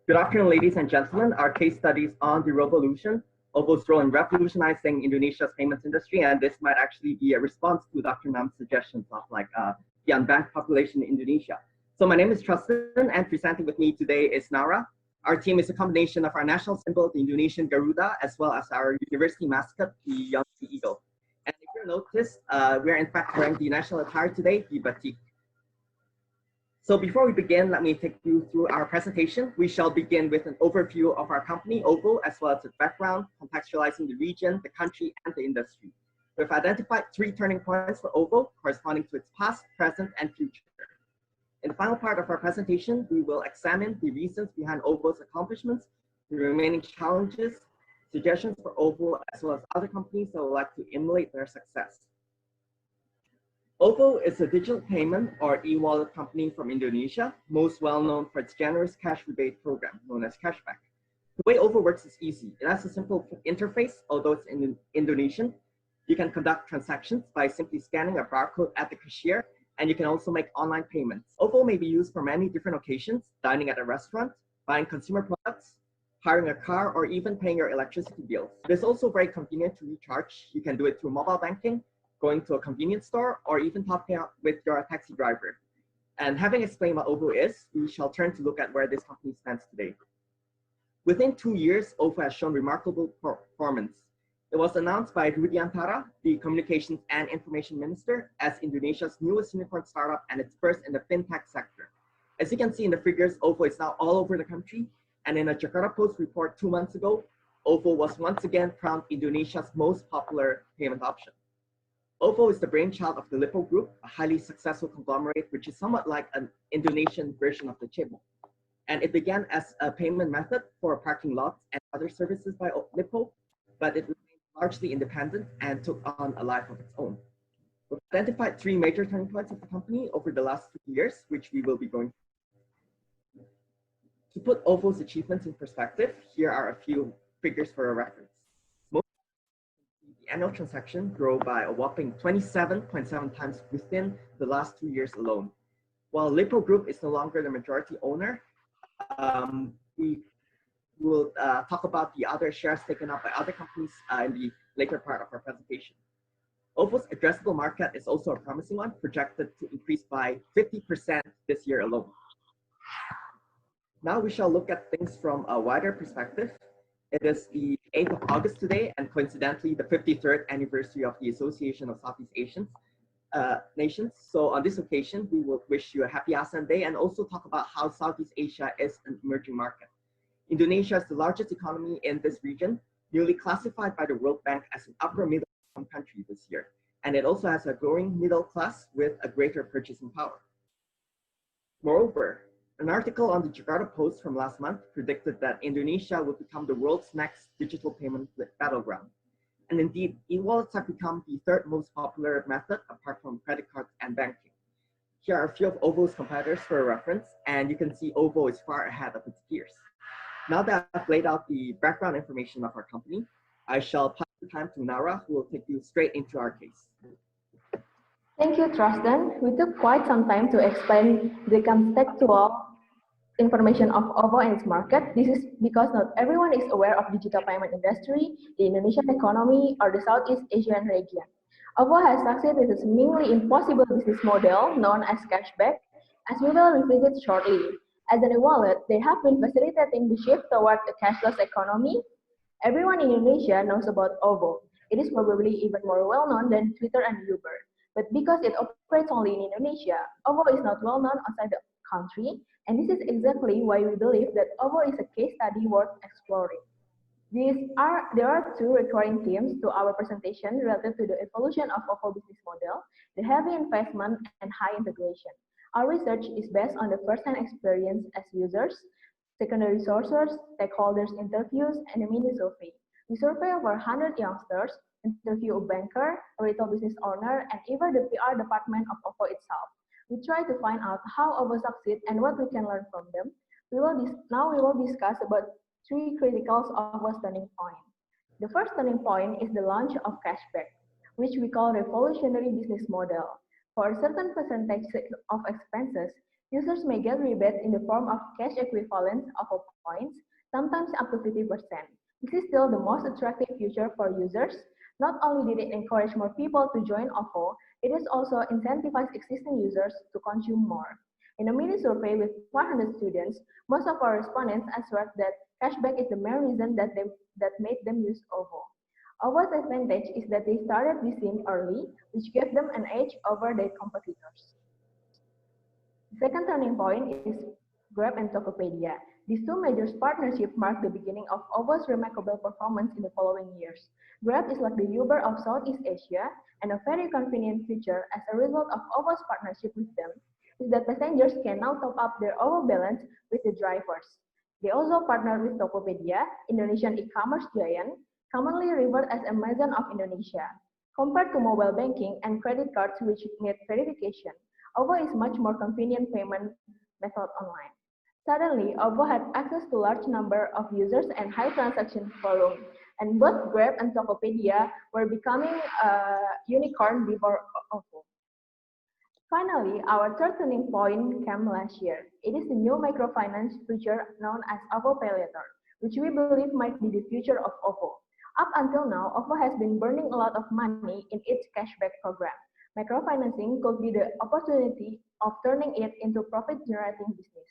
Good afternoon, ladies and gentlemen. Our case study is on the revolution, OVO's role in revolutionizing Indonesia's payments industry, and this might actually be a response to Dr. Nam's suggestions of the unbanked population in Indonesia. So my name is Truston, and presenting with me today is Naura. Our team is a combination of our national symbol, the Indonesian Garuda, as well as our university mascot, the Yonsei Eagle. And if you notice, we're in fact wearing the national attire today, the batik. So before we begin, let me take you through our presentation. We shall begin with an overview of our company, OVO, as well as its background, contextualizing the region, the country, and the industry. We've identified 3 turning points for OVO, corresponding to its past, present, and future. In the final part of our presentation, we will examine the reasons behind OVO's accomplishments, the remaining challenges, suggestions for OVO, as well as other companies that would like to emulate their success. OVO is a digital payment or e-wallet company from Indonesia, most well known for its generous cash rebate program known as cashback. The way OVO works is easy. It has a simple interface, although it's in Indonesian. You can conduct transactions by simply scanning a barcode at the cashier, and you can also make online payments. OVO may be used for many different occasions: dining at a restaurant, buying consumer products, hiring a car, or even paying your electricity bills. It is also very convenient to recharge. You can do it through mobile banking, going to a convenience store, or even topping up with your taxi driver. And having explained what OVO is, we shall turn to look at where this company stands today. Within 2 years, OVO has shown remarkable performance. It was announced by Rudiantara, the Communications and Information Minister, as Indonesia's newest unicorn startup and its first in the fintech sector. As you can see in the figures, OVO is now all over the country, and in a Jakarta Post report 2 months ago, OVO was once again crowned Indonesia's most popular payment option. OVO is the brainchild of the Lippo Group, a highly successful conglomerate, which is somewhat like an Indonesian version of the Cebong. And it began as a payment method for parking lots and other services by Lippo, but it remained largely independent and took on a life of its own. We've identified 3 major turning points of the company over the last 2 years, which we will be going through. To put OVO's achievements in perspective, here are a few figures for a reference. The annual transaction grew by a whopping 27.7 times within the last 2 years alone. While Lippo Group is no longer the majority owner, we will talk about the other shares taken up by other companies in the later part of our presentation. OVO's addressable market is also a promising one, projected to increase by 50% this year alone. Now we shall look at things from a wider perspective. It is the 8th of August today, and coincidentally, the 53rd anniversary of the Association of Southeast Asian Nations. So on this occasion, we will wish you a happy ASEAN Day and also talk about how Southeast Asia is an emerging market. Indonesia is the largest economy in this region, newly classified by the World Bank as an upper middle income country this year. And it also has a growing middle class with a greater purchasing power. Moreover, an article on the Jakarta Post from last month predicted that Indonesia would become the world's next digital payment battleground. And indeed, e-wallets have become the 3rd most popular method apart from credit cards and banking. Here are a few of OVO's competitors for a reference, and you can see OVO is far ahead of its peers. Now that I've laid out the background information of our company, I shall pass the time to Naura, who will take you straight into our case. Thank you, Truston. We took quite some time to explain the contextual information of OVO and its market. This is because not everyone is aware of digital payment industry, the Indonesian economy, or the Southeast Asian region. OVO has succeeded with a seemingly impossible business model known as cashback, as we will revisit shortly. As an e-wallet, they have been facilitating the shift toward a cashless economy. Everyone in Indonesia knows about OVO. It is probably even more well-known than Twitter and Uber. But because it operates only in Indonesia, OVO is not well known outside the country, and this is exactly why we believe that OVO is a case study worth exploring. There are 2 recurring themes to our presentation related to the evolution of OVO business model: the heavy investment and high integration. Our research is based on the first-hand experience as users, secondary sources, stakeholders interviews, and a mini survey. We survey over 100 youngsters, interview a banker, a retail business owner, and even the PR department of OVO itself. We try to find out how OVO succeed and what we can learn from them. Now we will discuss about 3 critical OVO's turning point. The first turning point is the launch of cashback, which we call revolutionary business model. For a certain percentage of expenses, Users may get rebates in the form of cash equivalents of points, sometimes up to 50%. This is still the most attractive feature for users. Not only did it encourage more people to join OVO, it has also incentivized existing users to consume more. In a mini survey with 100 students, most of our respondents answered that cashback is the main reason that made them use OVO. OVO's advantage is that they started this SIM early, which gave them an edge over their competitors. The second turning point is Grab and Tokopedia. These two major partnerships mark the beginning of OVO's remarkable performance in the following years. Grab is like the Uber of Southeast Asia, and a very convenient feature as a result of OVO's partnership with them is that passengers can now top up their OVO balance with the drivers. They also partner with Tokopedia, Indonesian e-commerce giant, commonly referred as Amazon of Indonesia. Compared to mobile banking and credit cards which need verification, OVO is much more convenient payment method online. Suddenly, OVO had access to large number of users and high transaction volume, and both Grab and Tokopedia were becoming a unicorn before OVO. Finally, our third turning point came last year. It is the new microfinance feature known as OVO Pay Later, which we believe might be the future of OVO. Up until now, OVO has been burning a lot of money in its cashback program. Microfinancing could be the opportunity of turning it into profit-generating business.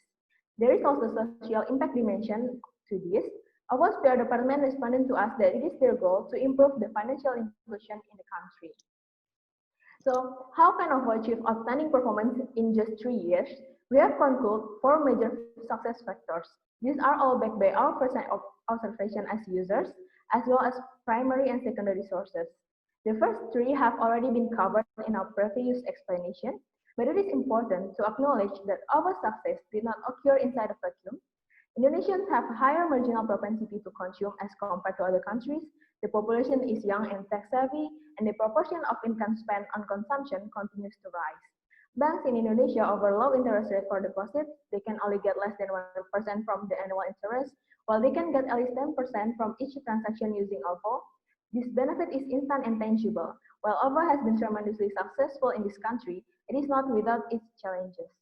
There is also social impact dimension to this. OVO's PR department responded to us that it is their goal to improve the financial inclusion in the country. So, how can OVO achieve outstanding performance in just 3 years? We have concluded 4 major success factors. These are all backed by our first-hand observation as users, as well as primary and secondary sources. The first 3 have already been covered in our previous explanation, but it is important to acknowledge that OVO's success did not occur inside a vacuum. Indonesians have a higher marginal propensity to consume as compared to other countries. The population is young and tech-savvy, and the proportion of income spent on consumption continues to rise. Banks in Indonesia offer low interest rate for deposits. They can only get less than 1% from the annual interest, while they can get at least 10% from each transaction using OVO. This benefit is instant and tangible. While OVO has been tremendously successful in this country, it is not without its challenges.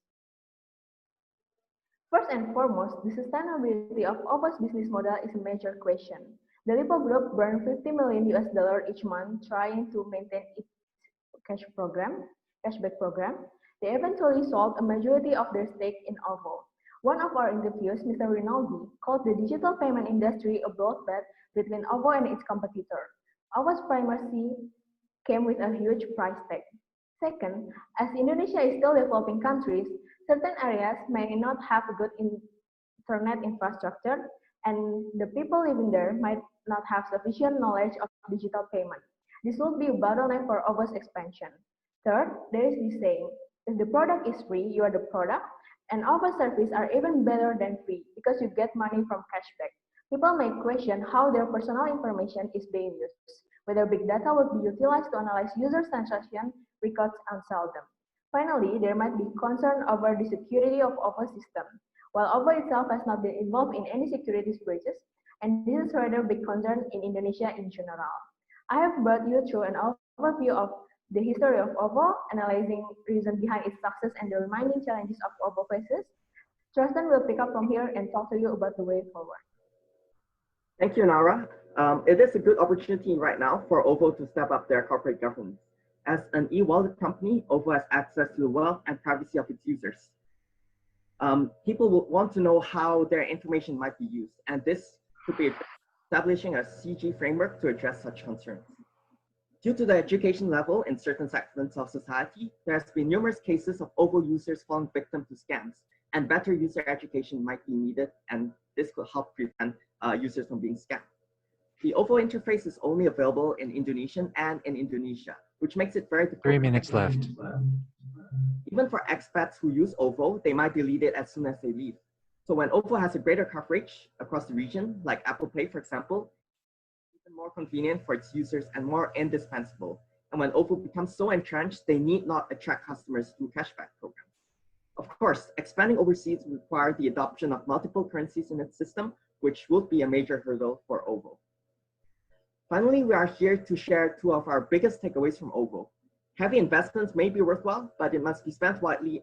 First and foremost, the sustainability of OVO's business model is a major question. The Lipo Group burned $50 million each month trying to maintain its cashback program. They eventually sold a majority of their stake in OVO. One of our interviews, Mr. Rinaldi, called the digital payment industry a bloodbath between OVO and its competitor. OVO's primacy came with a huge price tag. Second, as Indonesia is still developing country, certain areas may not have a good internet infrastructure, and the people living there might not have sufficient knowledge of digital payment. This will be a bottleneck for OVO's expansion. Third, there is this saying, if the product is free, you are the product, and OVO services are even better than free because you get money from cashback. People may question how their personal information is being used, whether big data will be utilized to analyze user transaction records and sell them. Finally, there might be concern over the security of OVO system. While OVO itself has not been involved in any security breaches, and this is rather big concern in Indonesia in general. I have brought you through an overview of the history of OVO, analyzing reasons behind its success and the remaining challenges of OVO faces. Truston will pick up from here and talk to you about the way forward. Thank you, Naura. It is a good opportunity right now for OVO to step up their corporate governance. As an e-wallet company, OVO has access to the wealth and privacy of its users. People will want to know how their information might be used, and this could be establishing a CG framework to address such concerns. Due to the education level in certain segments of society, there has been numerous cases of OVO users falling victim to scams, and better user education might be needed, and this could help prevent users from being scammed. The OVO interface is only available in Indonesian and in Indonesia, which makes it very difficult. 3 minutes left. Even for expats who use OVO, they might delete it as soon as they leave. So when OVO has a greater coverage across the region, like Apple Pay, for example, it's even more convenient for its users and more indispensable. And when OVO becomes so entrenched, they need not attract customers through cashback programs. Of course, expanding overseas will require the adoption of multiple currencies in its system, which would be a major hurdle for OVO. Finally, we are here to share 2 of our biggest takeaways from OVO. Heavy investments may be worthwhile, but it must be spent wisely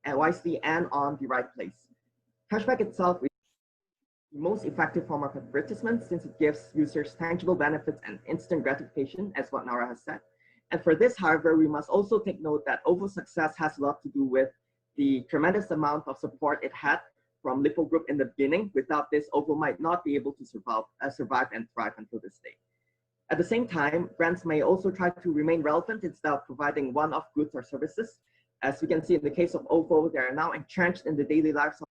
and wisely and on the right place. Cashback itself is the most effective form of advertisement since it gives users tangible benefits and instant gratification, as what Naura has said. And for this, however, we must also take note that OVO's success has a lot to do with the tremendous amount of support it had from Lippo Group in the beginning. Without this, OVO might not be able to survive and thrive until this day. At the same time, brands may also try to remain relevant instead of providing one-off goods or services. As we can see in the case of OVO, they are now entrenched in the daily lives of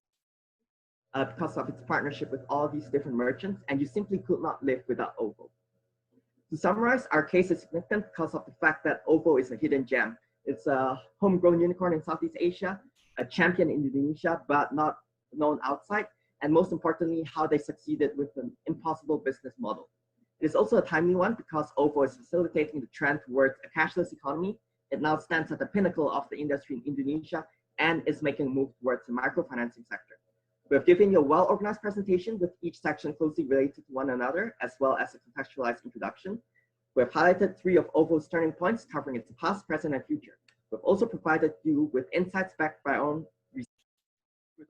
because of its partnership with all these different merchants, and you simply could not live without OVO. To summarize, our case is significant because of the fact that OVO is a hidden gem. It's a homegrown unicorn in Southeast Asia, a champion in Indonesia, but not known outside, and most importantly, how they succeeded with an impossible business model. It is also a timely one because OVO is facilitating the trend towards a cashless economy. It now stands at the pinnacle of the industry in Indonesia and is making a move towards the microfinancing sector. We have given you a well-organized presentation with each section closely related to one another, as well as a contextualized introduction. We have highlighted 3 of OVO's turning points, covering its past, present, and future. We've also provided you with insights backed by our own research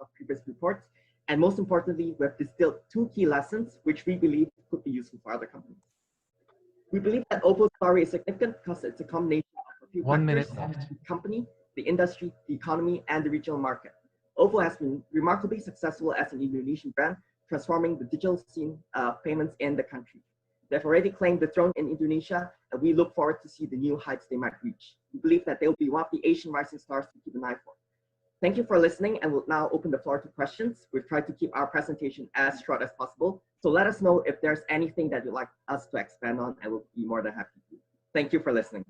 of previous reports. And most importantly, we have distilled 2 key lessons, which we believe could be useful for other companies. We believe that OVO's story is significant because it's a combination of a few factors: the company, the industry, the economy, and the regional market. OVO has been remarkably successful as an Indonesian brand, transforming the digital scene of payments in the country. They've already claimed the throne in Indonesia, and we look forward to see the new heights they might reach. We believe that they'll be one of the Asian rising stars to keep an eye for. Thank you for listening, and we'll now open the floor to questions. We've tried to keep our presentation as short as possible, so let us know if there's anything that you'd like us to expand on, and we'll be more than happy to. Thank you for listening.